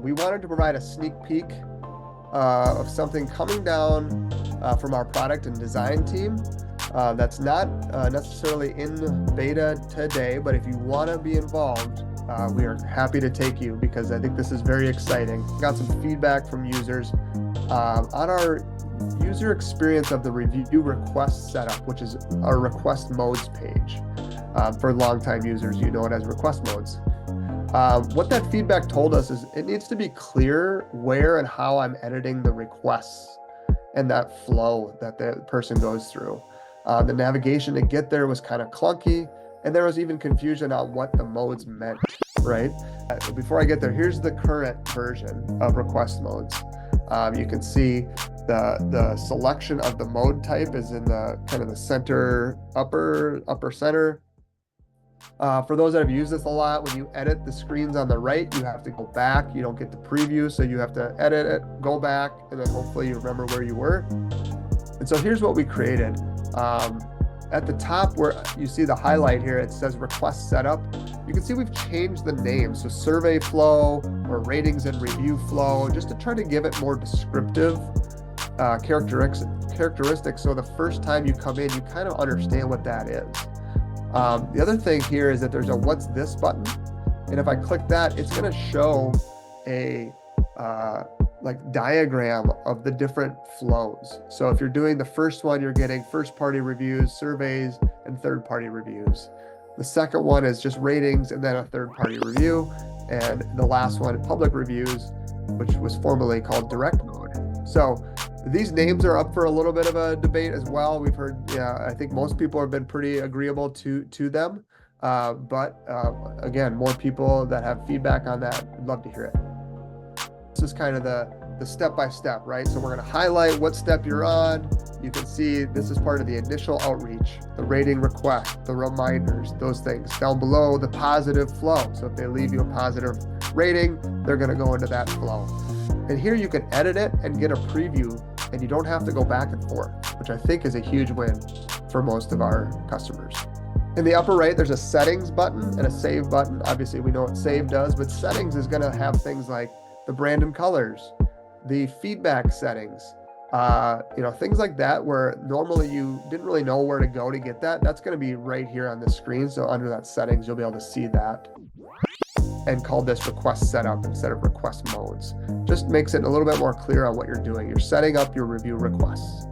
We wanted to provide a sneak peek of something coming down from our product and design team that's not necessarily in beta today, but if you want to be involved, we are happy to take you because I think this is very exciting. Got some feedback from users on our user experience of the review request setup, which is our request modes page. For longtime users, you know it as request modes. What that feedback told us is it needs to be clear where and how I'm editing the requests and that flow that the person goes through. The navigation to get there was kind of clunky, and there was even confusion on what the modes meant, right? Before I get there, here's the current version of request modes. You can see the selection of the mode type is in the kind of the center, upper center. For those that have used this a lot, when you edit the screens on the right, you have to go back. You don't get the preview, so you have to edit it, go back, and then hopefully you remember where you were. And so here's what we created. At the top where you see the highlight here, it says request setup. You can see we've changed the name. So survey flow or ratings and review flow, just to try to give it more descriptive characteristics. So the first time you come in, you kind of understand what that is. The other thing here is that there's a what's this button. And if I click that, it's going to show a like diagram of the different flows. So if you're doing the first one, you're getting first party reviews, surveys, and third party reviews. The second one is just ratings and then a third party review. And the last one, public reviews, which was formerly called direct mode. So these names are up for a little bit of a debate as well. We've heard, I think most people have been pretty agreeable to them. But again, more people that have feedback on that, I'd love to hear it. This is kind of the step-by-step, right? So we're going to highlight what step you're on. You can see this is part of the initial outreach, the rating request, the reminders, those things. Down below, the positive flow. So if they leave you a positive rating, they're going to go into that flow. And here you can edit it and get a preview, and you don't have to go back and forth, which I think is a huge win for most of our customers. In the upper right, there's a settings button and a save button. Obviously, we know what save does, but settings is going to have things like the brand and colors, the feedback settings, things like that where normally you didn't really know where to go to get that. That's going to be right here on the screen. So under that settings, you'll be able to see that and call this request setup instead of request modes. Just makes it a little bit more clear on what you're doing. You're setting up your review requests.